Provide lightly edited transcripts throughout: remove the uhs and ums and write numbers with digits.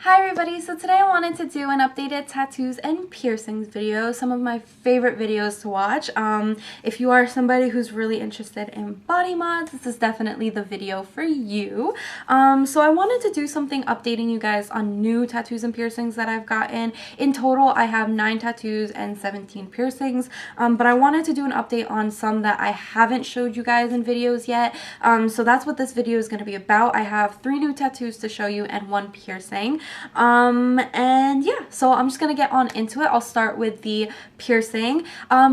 Hi everybody, so today I wanted to do an updated tattoos and piercings video, some of my favorite videos to watch. If you are somebody who's really interested in body mods, this is definitely the video for you. So I wanted to do something updating you guys on new tattoos and piercings that I've gotten. In total, I have 9 tattoos and 17 piercings, but I wanted to do an update on some that I haven't showed you guys in videos yet. So that's what this video is going to be about. I have 3 new tattoos to show you and 1 piercing. And yeah, so I'm just gonna get on into it. I'll start with the piercing.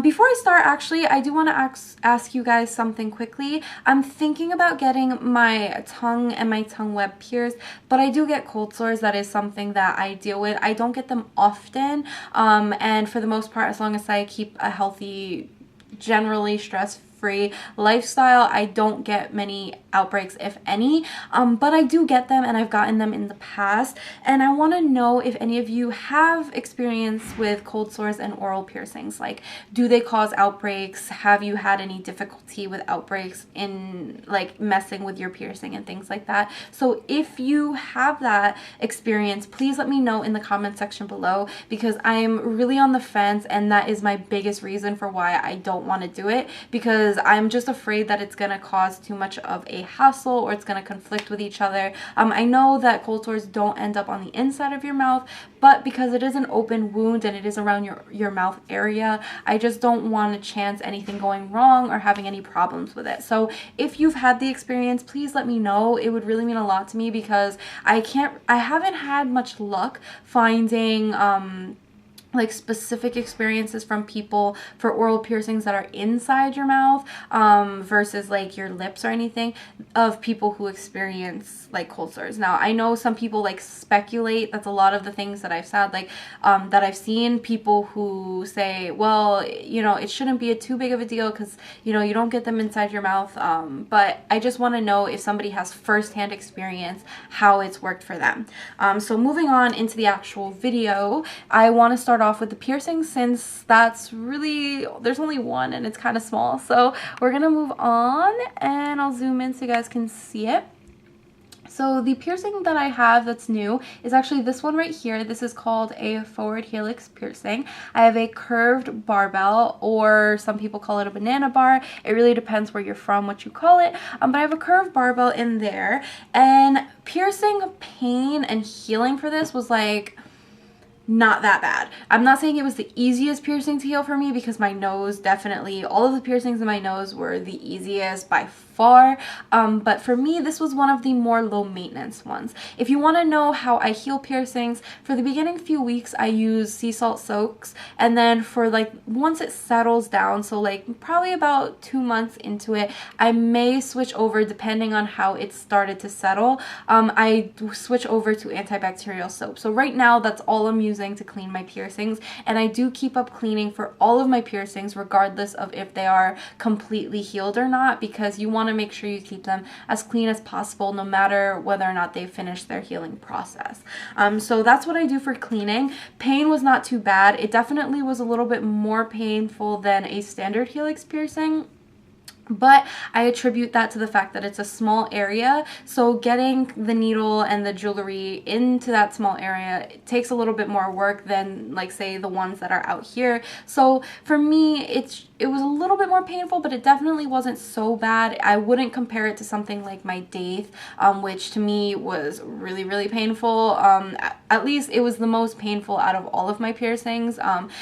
Before I start, actually, I do want to ask you guys something quickly. I'm thinking about getting my tongue and my tongue web pierced, but I do get cold sores. That is something that I deal with. I don't get them often, and for the most part, as long as I keep a healthy, generally stress-free lifestyle, I don't get many outbreaks, if any, but I do get them, and I've gotten them in the past. And I want to know if any of you have experience with cold sores and oral piercings. Like, do they cause outbreaks? Have you had any difficulty with outbreaks in like messing with your piercing and things like that? So if you have that experience, please let me know in the comment section below, because I am really on the fence, and that is my biggest reason for why I don't want to do it, because I'm just afraid that it's going to cause too much of a hassle, or it's going to conflict with each other. I know that cold sores don't end up on the inside of your mouth, but because it is an open wound and it is around your mouth area, I just don't want to chance anything going wrong or having any problems with it. So if you've had the experience, please let me know. It would really mean a lot to me, because I haven't had much luck finding like specific experiences from people for oral piercings that are inside your mouth versus like your lips or anything, of people who experience like cold sores. Now, I know some people like speculate. That's a lot of the things that I've said, like that I've seen people who say, well, you know, it shouldn't be too big of a deal because, you know, you don't get them inside your mouth, but I just want to know if somebody has firsthand experience how it's worked for them. So moving on into the actual video, I want to start off with the piercing, since that's really, there's only one and it's kind of small. So we're gonna move on, and I'll zoom in so you guys can see it. So the piercing that I have that's new is actually this one right here. This is called a forward helix piercing. I have a curved barbell, or some people call it a banana bar. It really depends where you're from, what you call it. But I have a curved barbell in there, and piercing pain and healing for this was like not that bad. I'm not saying it was the easiest piercing to heal for me, because my nose, definitely all of the piercings in my nose were the easiest by far, but for me this was one of the more low maintenance ones. If you want to know how I heal piercings, for the beginning few weeks I use sea salt soaks, and then for like once it settles down, so like probably about 2 months into it, I may switch over, depending on how it started to settle. I switch over to antibacterial soap. So right now that's all I'm using to clean my piercings, and I do keep up cleaning for all of my piercings regardless of if they are completely healed or not, because you want to make sure you keep them as clean as possible no matter whether or not they finish their healing process. So that's what I do for cleaning. Pain was not too bad. It definitely was a little bit more painful than a standard helix piercing, but I attribute that to the fact that it's a small area. So getting the needle and the jewelry into that small area, it takes a little bit more work than like say the ones that are out here. So for me, it was a little bit more painful, but it definitely wasn't so bad. I wouldn't compare it to something like my Daith, which to me was really, really painful. At least it was the most painful out of all of my piercings.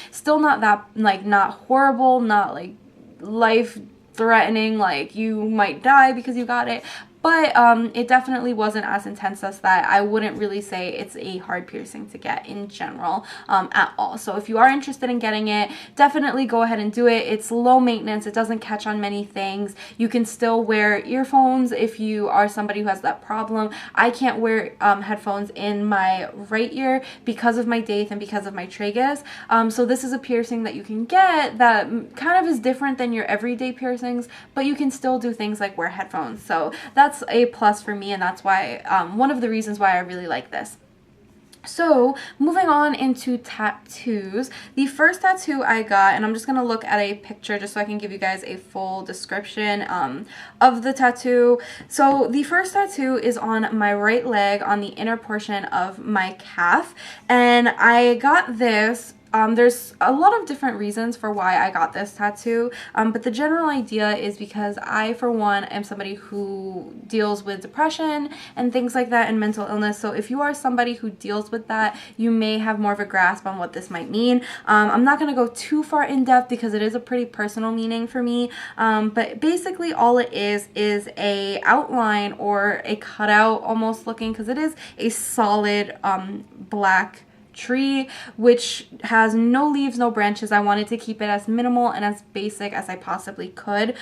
Still not that, like, not horrible, not like life threatening, like you might die because you got it, but it definitely wasn't as intense as that. I wouldn't really say it's a hard piercing to get in general at all. So if you are interested in getting it, definitely go ahead and do it. It's low maintenance. It doesn't catch on many things. You can still wear earphones if you are somebody who has that problem. I can't wear headphones in my right ear because of my Daith and because of my tragus. So this is a piercing that you can get that kind of is different than your everyday piercings, but you can still do things like wear headphones. So that's a plus for me, and that's why one of the reasons why I really like this. So moving on into tattoos, the first tattoo I got, and I'm just going to look at a picture just so I can give you guys a full description of the tattoo. So the first tattoo is on my right leg on the inner portion of my calf, and I got this. There's a lot of different reasons for why I got this tattoo, but the general idea is because I, for one, am somebody who deals with depression and things like that and mental illness. So if you are somebody who deals with that, you may have more of a grasp on what this might mean. I'm not going to go too far in depth because it is a pretty personal meaning for me, but basically all it is a outline or a cutout almost looking, because it is a solid black tree which has no leaves, no branches. I wanted to keep it as minimal and as basic as I possibly could,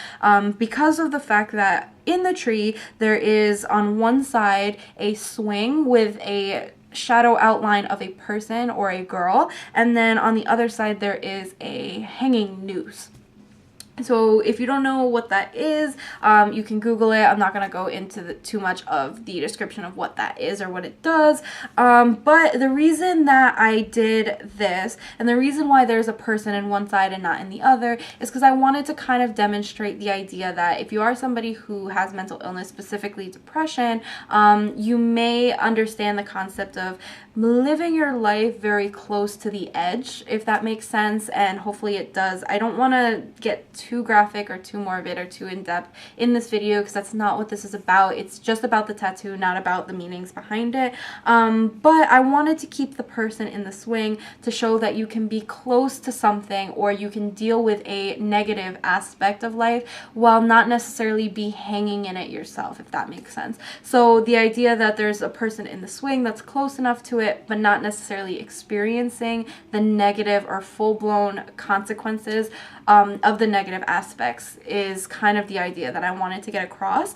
because of the fact that in the tree there is on one side a swing with a shadow outline of a person or a girl, and then on the other side there is a hanging noose. So if you don't know what that is, you can Google it. I'm not going to go into too much of the description of what that is or what it does. But the reason that I did this, and the reason why there's a person in one side and not in the other, is because I wanted to kind of demonstrate the idea that if you are somebody who has mental illness, specifically depression, you may understand the concept of living your life very close to the edge, if that makes sense, and hopefully it does. I don't want to get too graphic or too morbid or too in-depth in this video because that's not what this is about. It's just about the tattoo, not about the meanings behind it. But I wanted to keep the person in the swing to show that you can be close to something, or you can deal with a negative aspect of life while not necessarily be hanging in it yourself, if that makes sense. So the idea that there's a person in the swing that's close enough to it but not necessarily experiencing the negative or full-blown consequences of the negative aspects is kind of the idea that I wanted to get across.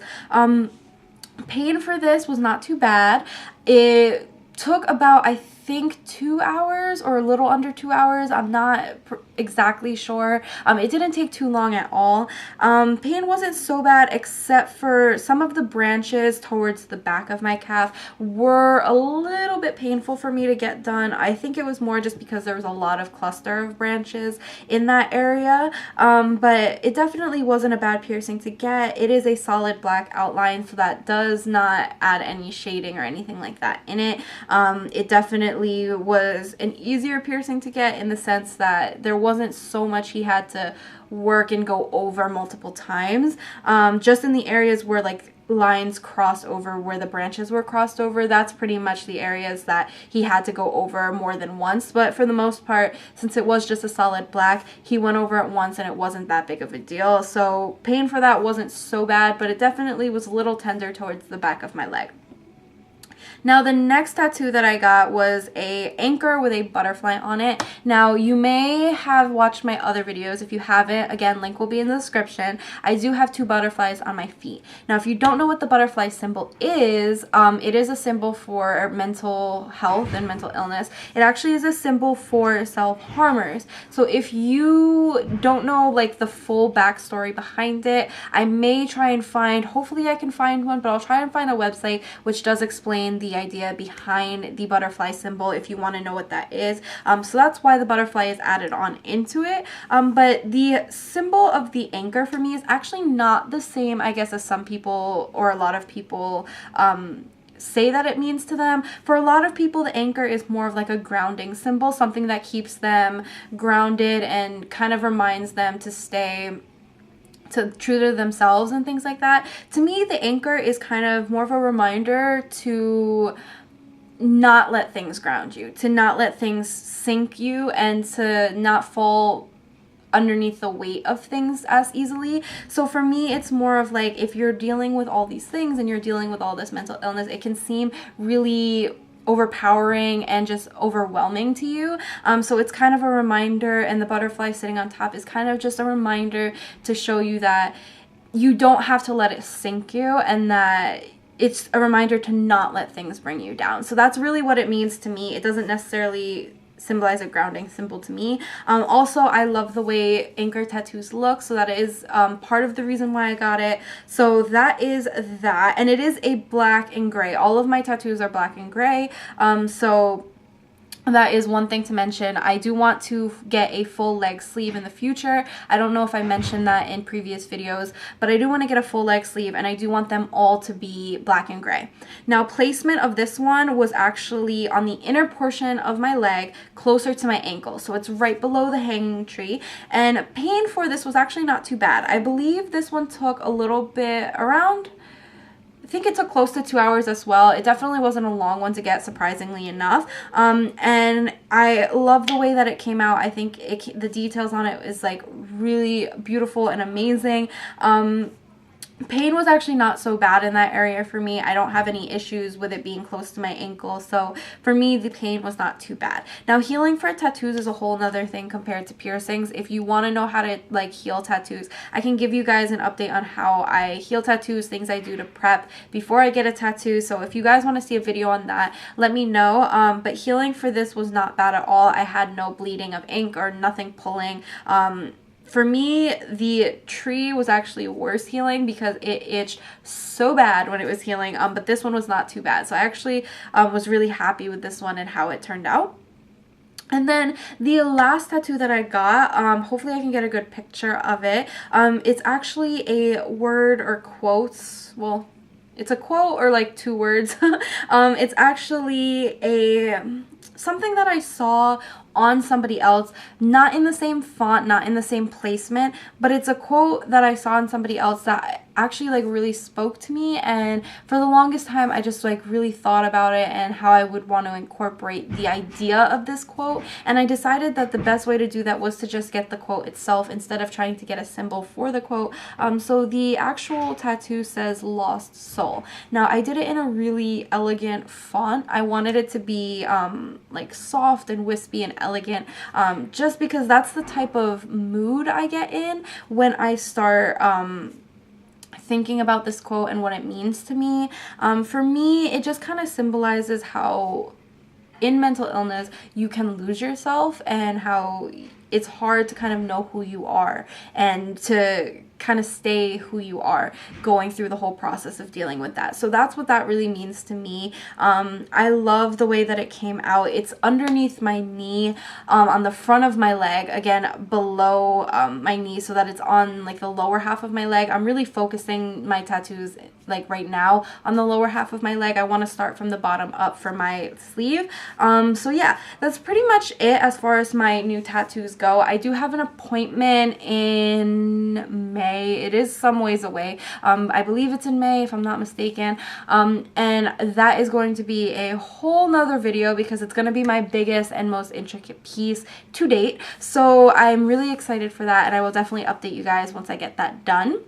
Pain for this was not too bad. It took about, I think, 2 hours or a little under 2 hours. I'm not exactly sure. It didn't take too long at all. Pain wasn't so bad, except for some of the branches towards the back of my calf were a little bit painful for me to get done. I think it was more just because there was a lot of cluster of branches in that area, but it definitely wasn't a bad piercing to get. It is a solid black outline, so that does not add any shading or anything like that in it. It definitely was an easier piercing to get in the sense that there wasn't so much he had to work and go over multiple times. Just in the areas where like lines crossed over, where the branches were crossed over, that's pretty much the areas that he had to go over more than once. But for the most part, since it was just a solid black, he went over it once and it wasn't that big of a deal. So pain for that wasn't so bad, but it definitely was a little tender towards the back of my leg. Now the next tattoo that I got was a anchor with a butterfly on it. Now you may have watched my other videos. If you haven't, again, link will be in the description. I do have 2 butterflies on my feet. Now if you don't know what the butterfly symbol is, it is a symbol for mental health and mental illness. It actually is a symbol for self-harmers. So if you don't know like the full backstory behind it, I may try and find, hopefully I can find one, but I'll try and find a website which does explain the idea behind the butterfly symbol if you want to know what that is. So that's why the butterfly is added on into it. But the symbol of the anchor for me is actually not the same, I guess, as some people or a lot of people say that it means to them. For a lot of people, the anchor is more of like a grounding symbol, something that keeps them grounded and kind of reminds them to stay true to themselves and things like that. To me, the anchor is kind of more of a reminder to not let things ground you, to not let things sink you, and to not fall underneath the weight of things as easily. So for me, it's more of like, if you're dealing with all these things and you're dealing with all this mental illness, it can seem really overpowering and just overwhelming to you. So it's kind of a reminder, and the butterfly sitting on top is kind of just a reminder to show you that you don't have to let it sink you, and that it's a reminder to not let things bring you down. So that's really what it means to me. It doesn't necessarily symbolize a grounding symbol to me. Also, I love the way anchor tattoos look, so that is part of the reason why I got it. So that is that, and it is a black and gray. All of my tattoos are black and gray. So that is one thing to mention. I do want to get a full leg sleeve in the future. I don't know if I mentioned that in previous videos, but I do want to get a full leg sleeve, and I do want them all to be black and gray. Now, placement of this one was actually on the inner portion of my leg, closer to my ankle. So it's right below the hanging tree, and pain for this was actually not too bad. I believe this one took a little bit around, I think it took close to 2 hours as well. It definitely wasn't a long one to get, surprisingly enough. And I love the way that it came out. I think the details on it is like really beautiful and amazing. Pain was actually not so bad in that area for me. I don't have any issues with it being close to my ankle, so for me the pain was not too bad. Now, healing for tattoos is a whole nother thing compared to piercings. If you want to know how to like heal tattoos, I can give you guys an update on how I heal tattoos, things I do to prep before I get a tattoo. So if you guys want to see a video on that, let me know. But healing for this was not bad at all. I had no bleeding of ink or nothing pulling. For me, the tree was actually worse healing because it itched so bad when it was healing, but this one was not too bad. So I actually was really happy with this one and how it turned out. And then the last tattoo that I got, hopefully I can get a good picture of it. It's actually a word or quotes, well, it's a quote or like 2 words. It's actually something that I saw on somebody else, not in the same font, not in the same placement, but it's a quote that I saw on somebody else that actually like really spoke to me, and for the longest time I just like really thought about it and how I would want to incorporate the idea of this quote, and I decided that the best way to do that was to just get the quote itself instead of trying to get a symbol for the quote. So the actual tattoo says "Lost Soul." Now, I did it in a really elegant font. I wanted it to be like soft and wispy and elegant, just because that's the type of mood I get in when I start thinking about this quote and what it means to me. For me, it just kind of symbolizes how in mental illness you can lose yourself and how it's hard to kind of know who you are and to kind of stay who you are going through the whole process of dealing with that. So that's what that really means to me. I love the way that it came out. It's underneath my knee, on the front of my leg, again below my knee, so that it's on like the lower half of my leg. I'm really focusing my tattoos like right now on the lower half of my leg. I want to start from the bottom up for my sleeve. So yeah, that's pretty much it as far as my new tattoos go. I do have an appointment in May. It is some ways away. I believe it's in May if I'm not mistaken. And that is going to be a whole nother video because it's going to be my biggest and most intricate piece to date. So I'm really excited for that, and I will definitely update you guys once I get that done.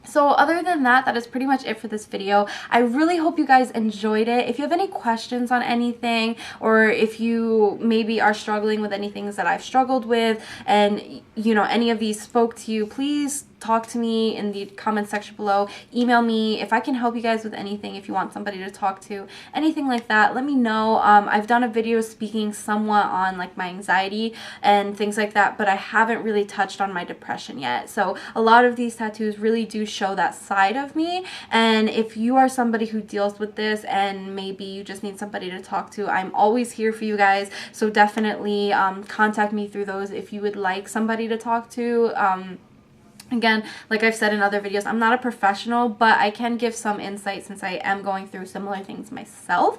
So other than that, that is pretty much it for this video. I really hope you guys enjoyed it. If you have any questions on anything, or if you maybe are struggling with any things that I've struggled with and, you know, any of these spoke to you, please talk to me in the comment section below. Email me if I can help you guys with anything. If you want somebody to talk to, anything like that, let me know. I've done a video speaking somewhat on like my anxiety and things like that, but I haven't really touched on my depression yet. So a lot of these tattoos really do show that side of me, and if you are somebody who deals with this and maybe you just need somebody to talk to, I'm always here for you guys. So definitely contact me through those if you would like somebody to talk to. Again, like I've said in other videos, I'm not a professional, but I can give some insight since I am going through similar things myself.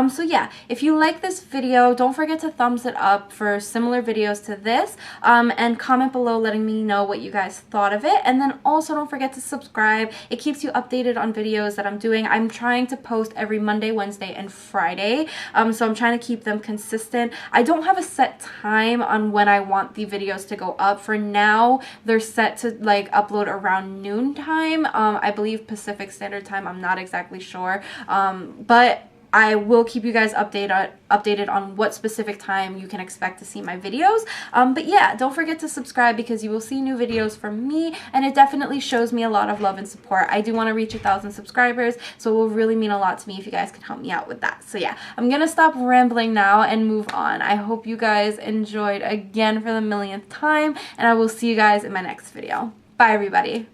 So yeah, if you like this video, don't forget to thumbs it up for similar videos to this, and comment below letting me know what you guys thought of it. And then also don't forget to subscribe. It keeps you updated on videos that I'm doing. I'm trying to post every Monday, Wednesday, and Friday, so I'm trying to keep them consistent. I don't have a set time on when I want the videos to go up. For now, they're set to like upload around noon time, I believe Pacific Standard Time. I'm not exactly sure, but I will keep you guys updated on what specific time you can expect to see my videos. But yeah, don't forget to subscribe because you will see new videos from me, and it definitely shows me a lot of love and support. I do want to reach 1,000 subscribers, so it will really mean a lot to me if you guys can help me out with that. So yeah, I'm gonna stop rambling now and move on. I hope you guys enjoyed again for the millionth time, and I will see you guys in my next video. Bye, everybody.